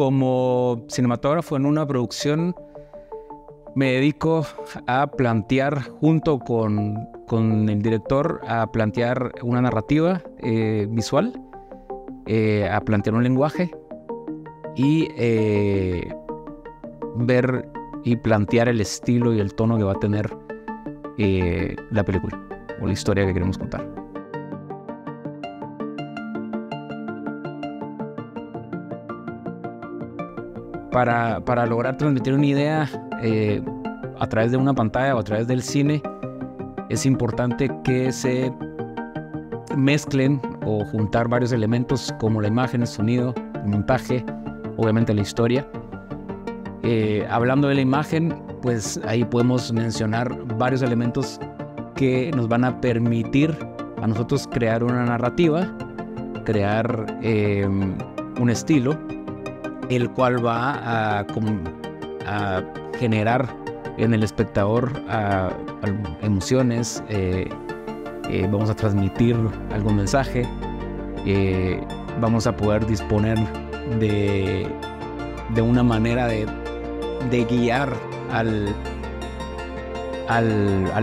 Como cinematógrafo en una producción, me dedico a plantear, junto con el director, a plantear una narrativa visual, a plantear un lenguaje y ver y plantear el estilo y el tono que va a tener la película o la historia que queremos contar. Para lograr transmitir una idea a través de una pantalla o a través del cine, es importante que se mezclen o juntar varios elementos como la imagen, el sonido, el montaje, obviamente la historia. Hablando de la imagen, pues ahí podemos mencionar varios elementos que nos van a permitir a nosotros crear una narrativa, crear un estilo, el cual va a generar en el espectador emociones, vamos a transmitir algún mensaje, vamos a poder disponer de una manera de guiar al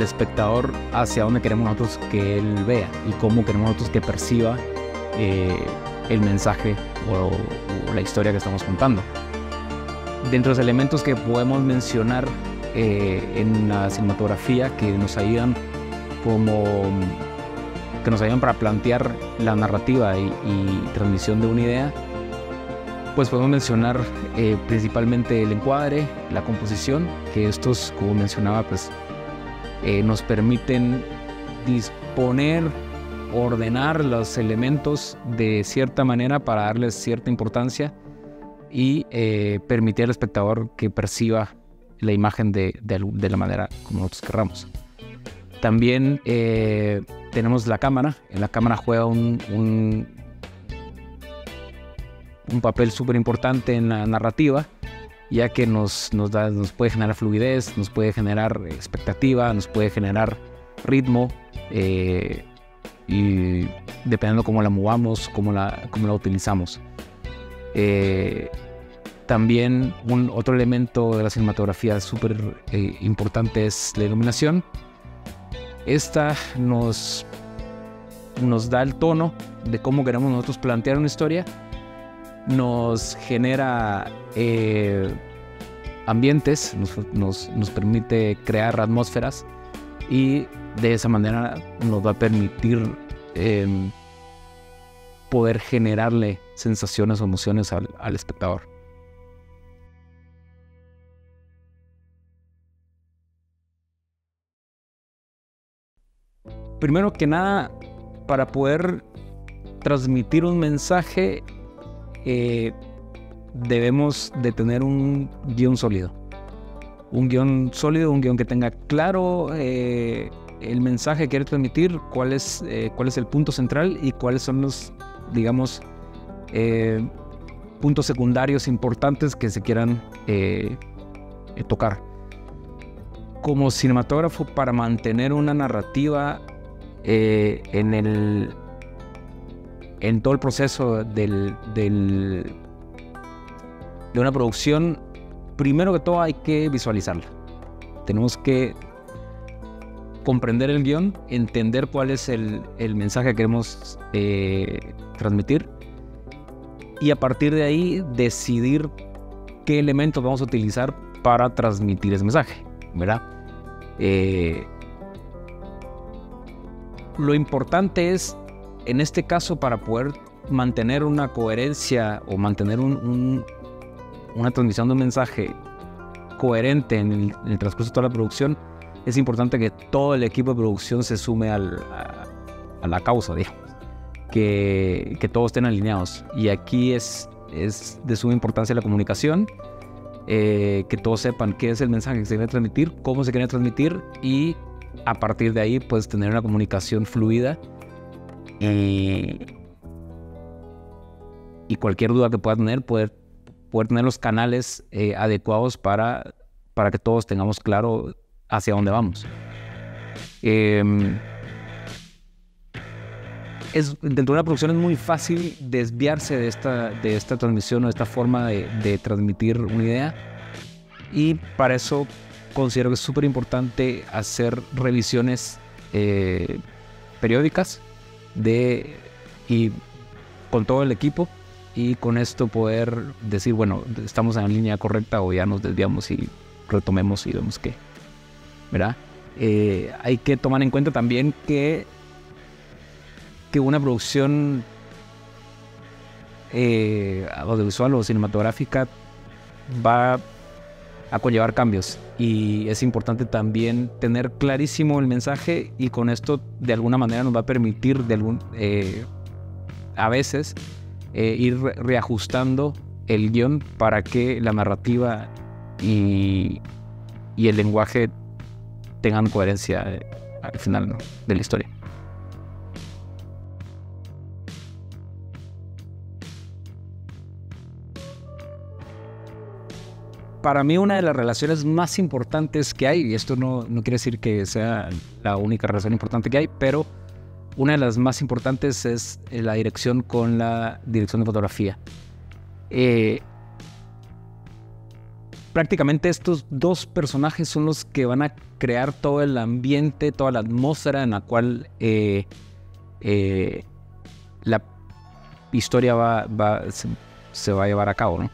espectador hacia donde queremos nosotros que él vea y cómo queremos nosotros que perciba el mensaje o la historia que estamos contando. Dentro de los elementos que podemos mencionar en la cinematografía que nos ayudan para plantear la narrativa y transmisión de una idea, pues podemos mencionar principalmente el encuadre, la composición, que estos, como mencionaba, pues nos permiten disponer, ordenar los elementos de cierta manera para darles cierta importancia y permitir al espectador que perciba la imagen de la manera como nosotros querramos. También tenemos la cámara. En la cámara juega un papel súper importante en la narrativa, ya que nos puede generar fluidez, nos puede generar expectativa, nos puede generar ritmo, y dependiendo cómo la movamos, cómo la utilizamos. También otro elemento de la cinematografía súper importante es la iluminación. Esta nos da el tono de cómo queremos nosotros plantear una historia, nos genera ambientes, nos permite crear atmósferas y de esa manera nos va a permitir poder generarle sensaciones o emociones al espectador. Primero que nada, para poder transmitir un mensaje, debemos de tener un guión sólido. Un guión que tenga claro el mensaje que quiere transmitir, cuál es el punto central y cuáles son los, digamos, puntos secundarios importantes que se quieran tocar. Como cinematógrafo, para mantener una narrativa en todo el proceso de una producción, primero que todo hay que visualizarla. Tenemos que comprender el guión, entender cuál es el mensaje que queremos transmitir y a partir de ahí decidir qué elementos vamos a utilizar para transmitir ese mensaje, ¿verdad? Lo importante es, en este caso, para poder mantener una coherencia o mantener una transmisión de un mensaje coherente en el transcurso de toda la producción, es importante que todo el equipo de producción se sume a la causa, digamos, que todos estén alineados. Y aquí es de suma importancia la comunicación, que todos sepan qué es el mensaje que se quiere transmitir, cómo se quiere transmitir y a partir de ahí pues tener una comunicación fluida y cualquier duda que pueda tener, poder tener los canales adecuados para que todos tengamos claro hacia dónde vamos. dentro de una producción es muy fácil desviarse de esta transmisión o de esta forma de transmitir una idea, y para eso considero que es súper importante hacer revisiones periódicas y con todo el equipo, y con esto poder decir, bueno, estamos en la línea correcta o ya nos desviamos y retomemos y vemos que, ¿verdad? Hay que tomar en cuenta también que una producción audiovisual o cinematográfica va a conllevar cambios, y es importante también tener clarísimo el mensaje, y con esto de alguna manera nos va a permitir a veces ir reajustando el guión para que la narrativa y el lenguaje tengan coherencia al final, ¿no?, de la historia. Para mí, una de las relaciones más importantes que hay, y esto no quiere decir que sea la única relación importante que hay, pero una de las más importantes es la dirección con la dirección de fotografía. Prácticamente estos dos personajes son los que van a crear todo el ambiente, toda la atmósfera en la cual la historia se va a llevar a cabo, ¿no?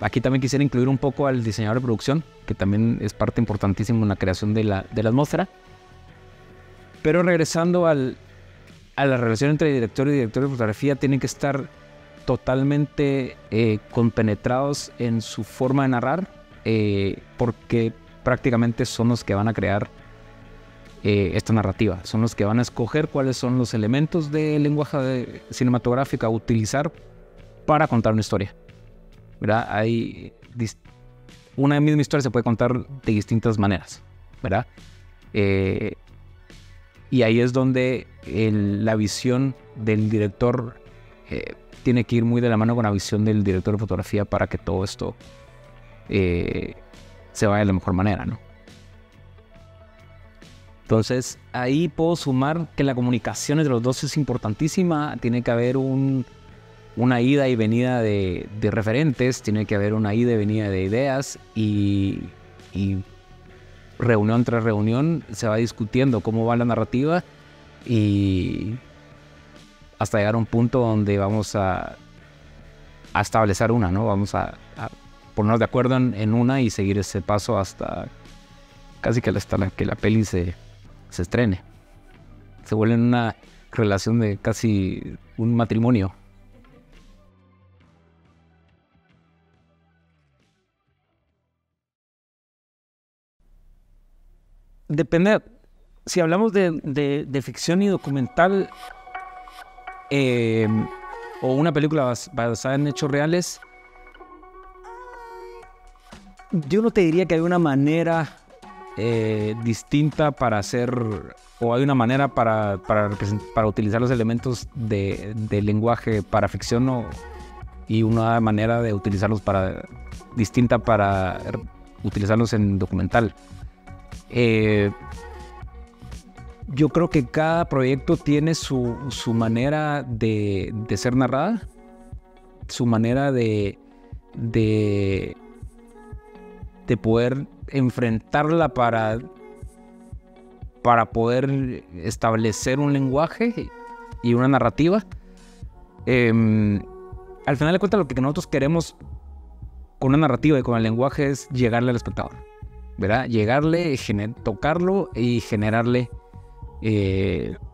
Aquí también quisiera incluir un poco al diseñador de producción, que también es parte importantísima en la creación de la atmósfera. Pero regresando a la relación entre director y director de fotografía, tienen que estar totalmente compenetrados en su forma de narrar, porque prácticamente son los que van a crear esta narrativa, son los que van a escoger cuáles son los elementos del lenguaje cinematográfico a utilizar para contar una historia, ¿verdad? Una misma historia se puede contar de distintas maneras, ¿verdad? Y ahí es donde la visión del director tiene que ir muy de la mano con la visión del director de fotografía para que todo esto se vaya de la mejor manera, ¿no? Entonces, ahí puedo sumar que la comunicación entre los dos es importantísima. Tiene que haber una ida y venida de referentes, tiene que haber una ida y venida de ideas, y reunión tras reunión se va discutiendo cómo va la narrativa, y hasta llegar a un punto donde vamos a establecer una, ¿no? Vamos a ponernos de acuerdo en una y seguir ese paso hasta casi que hasta que la peli se estrene. Se vuelve una relación de casi un matrimonio. Depende, si hablamos de ficción y documental, o una película basada en hechos reales, yo no te diría que hay una manera distinta para hacer, o hay una manera para utilizar los elementos del lenguaje para ficción, y una manera de utilizarlos distinta para utilizarlos en documental. Yo creo que cada proyecto tiene su manera de ser narrada, su manera de poder enfrentarla para poder establecer un lenguaje y una narrativa. Al final de cuentas, lo que nosotros queremos con una narrativa y con el lenguaje es llegarle al espectador, ¿verdad? Llegarle, tocarlo y generarle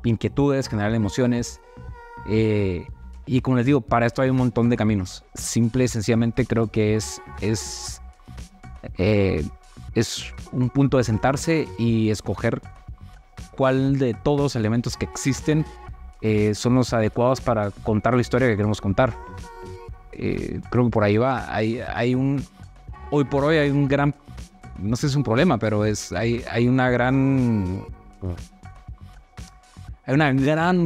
inquietudes, generarle emociones. Y como les digo, para esto hay un montón de caminos. Simple y sencillamente creo que es un punto de sentarse y escoger cuál de todos los elementos que existen son los adecuados para contar la historia que queremos contar. Creo que por ahí va. Hoy por hoy hay un gran, no sé si es un problema, pero hay una gran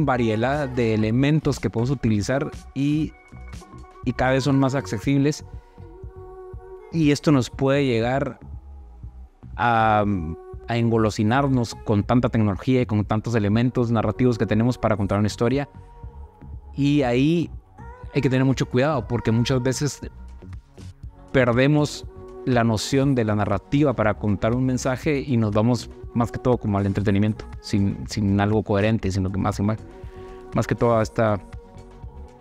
variedad de elementos que podemos utilizar, y cada vez son más accesibles, y esto nos puede llegar a a engolosinarnos con tanta tecnología y con tantos elementos narrativos que tenemos para contar una historia. Y ahí hay que tener mucho cuidado, porque muchas veces perdemos la noción de la narrativa para contar un mensaje y nos vamos más que todo como al entretenimiento, sin algo coherente, sino que más que toda esta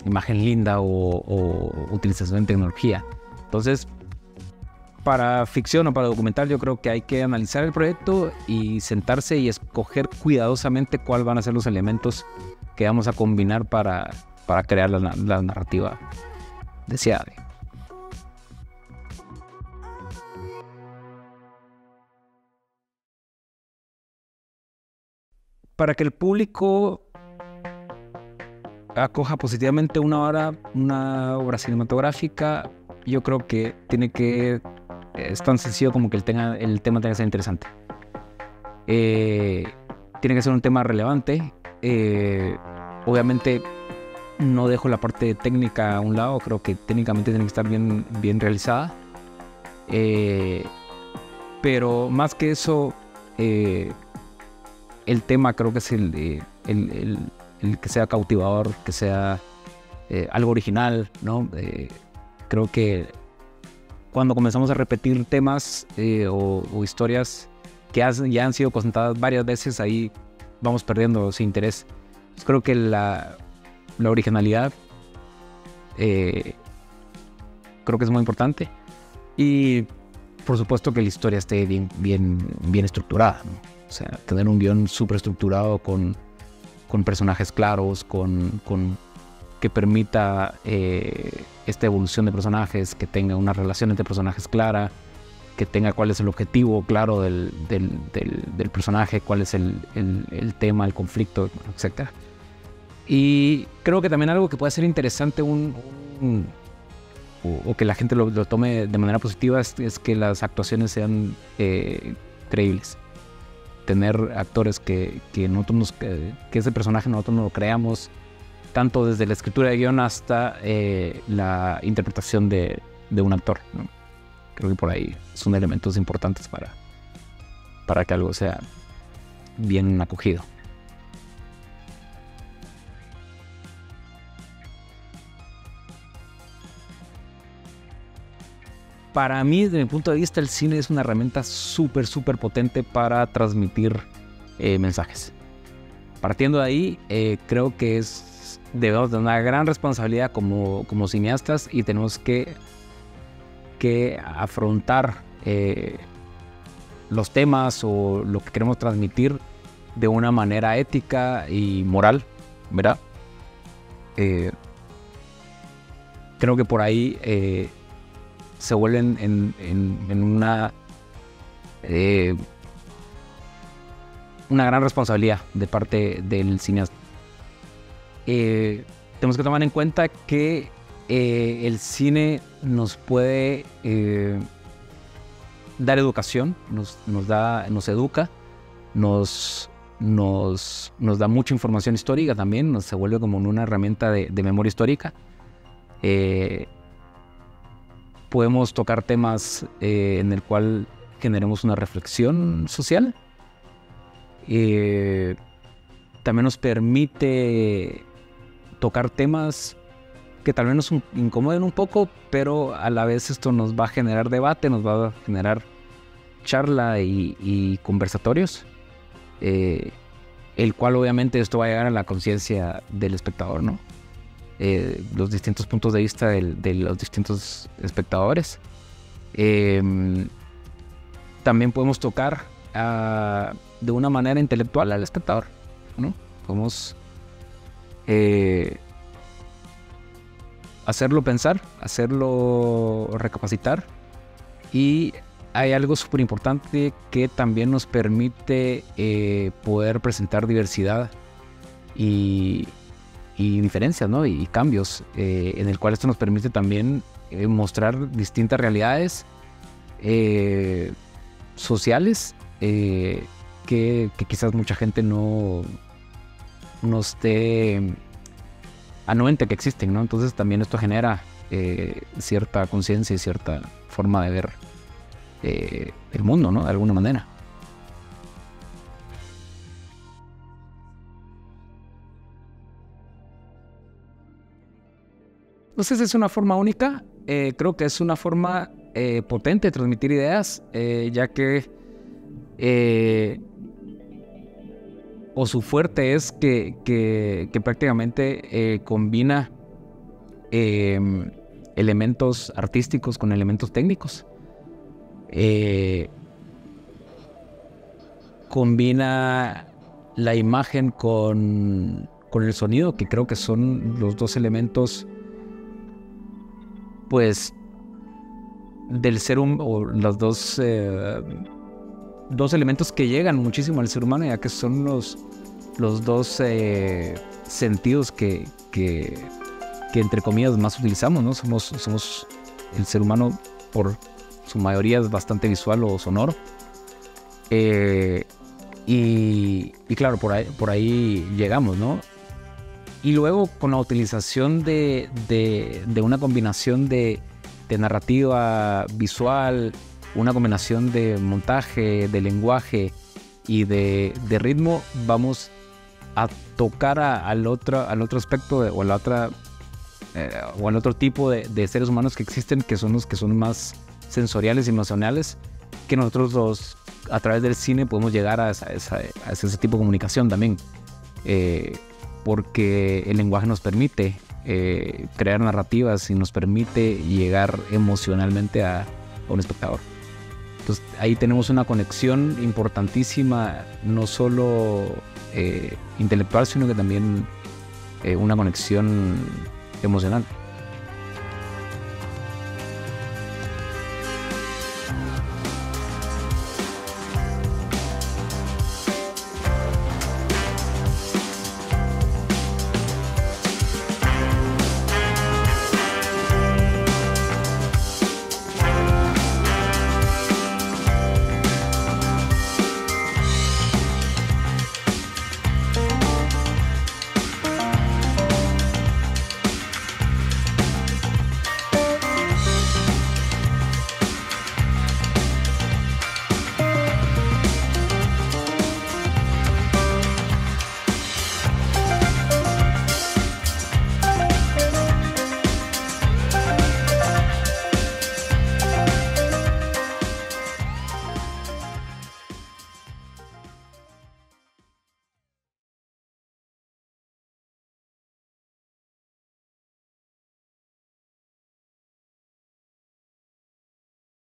imagen linda o utilización de tecnología. Entonces, para ficción o para documental, yo creo que hay que analizar el proyecto y sentarse y escoger cuidadosamente cuáles van a ser los elementos que vamos a combinar para crear la narrativa deseada. Para que el público acoja positivamente una obra cinematográfica, yo creo que es tan sencillo como que el tema tenga que ser interesante. Tiene que ser un tema relevante. Obviamente no dejo la parte técnica a un lado, creo que técnicamente tiene que estar bien realizada. Pero más que eso, el tema creo que es el que sea cautivador, que sea algo original, ¿no? Creo que cuando comenzamos a repetir temas o historias que ya han sido contadas varias veces, ahí vamos perdiendo ese interés. Pues creo que la originalidad creo que es muy importante, y por supuesto que la historia esté bien estructurada, ¿no? O sea, tener un guión súper estructurado con personajes claros, que permita esta evolución de personajes, que tenga una relación entre personajes clara, que tenga cuál es el objetivo claro del personaje, cuál es el tema, el conflicto, etc. Y creo que también algo que puede ser interesante o que la gente lo tome de manera positiva es que las actuaciones sean creíbles. Tener actores que ese personaje nosotros no lo creamos, tanto desde la escritura de guión hasta la interpretación de un actor, ¿no? Creo que por ahí son elementos importantes para que algo sea bien acogido. Para mí, desde mi punto de vista, el cine es una herramienta súper potente para transmitir mensajes. Partiendo de ahí, creo que debemos de una gran responsabilidad como cineastas, y tenemos que afrontar los temas o lo que queremos transmitir de una manera ética y moral, ¿verdad? Creo que por ahí se vuelven en una gran responsabilidad de parte del cineasta. Tenemos que tomar en cuenta que el cine nos puede dar educación, nos educa, nos da mucha información histórica también, se vuelve como una herramienta de memoria histórica. Podemos tocar temas en el cual generemos una reflexión social. También nos permite tocar temas que tal vez nos incomoden un poco, pero a la vez esto nos va a generar debate, nos va a generar charla y conversatorios, el cual obviamente esto va a llegar a la conciencia del espectador, ¿no? Los distintos puntos de vista de los distintos espectadores. También podemos tocar de una manera intelectual al espectador, ¿no? Podemos hacerlo pensar, hacerlo recapacitar, y hay algo súper importante que también nos permite poder presentar diversidad y diferencias, ¿no? Y cambios, en el cual esto nos permite también mostrar distintas realidades sociales que quizás mucha gente no esté anuente que existen, ¿no? Entonces también esto genera cierta conciencia y cierta forma de ver el mundo, ¿no? De alguna manera. No sé si es una forma única, creo que es una forma potente de transmitir ideas, ya que o su fuerte es que prácticamente combina elementos artísticos con elementos técnicos. Combina la imagen con el sonido, que creo que son los dos elementos, pues, del ser humano, o los dos elementos que llegan muchísimo al ser humano, ya que son los dos sentidos que entre comillas más utilizamos, ¿no? Somos el ser humano, por su mayoría es bastante visual o sonoro. Y claro, por ahí llegamos, ¿no? Y luego con la utilización de una combinación de narrativa visual, una combinación de montaje, de lenguaje y de ritmo, vamos a tocar al otro aspecto o al otro tipo de seres humanos que existen, que son los que son más sensoriales y emocionales, que nosotros a través del cine podemos llegar a ese tipo de comunicación también, porque el lenguaje nos permite crear narrativas y nos permite llegar emocionalmente a un espectador. Entonces ahí tenemos una conexión importantísima, no solo intelectual, sino que también una conexión emocional.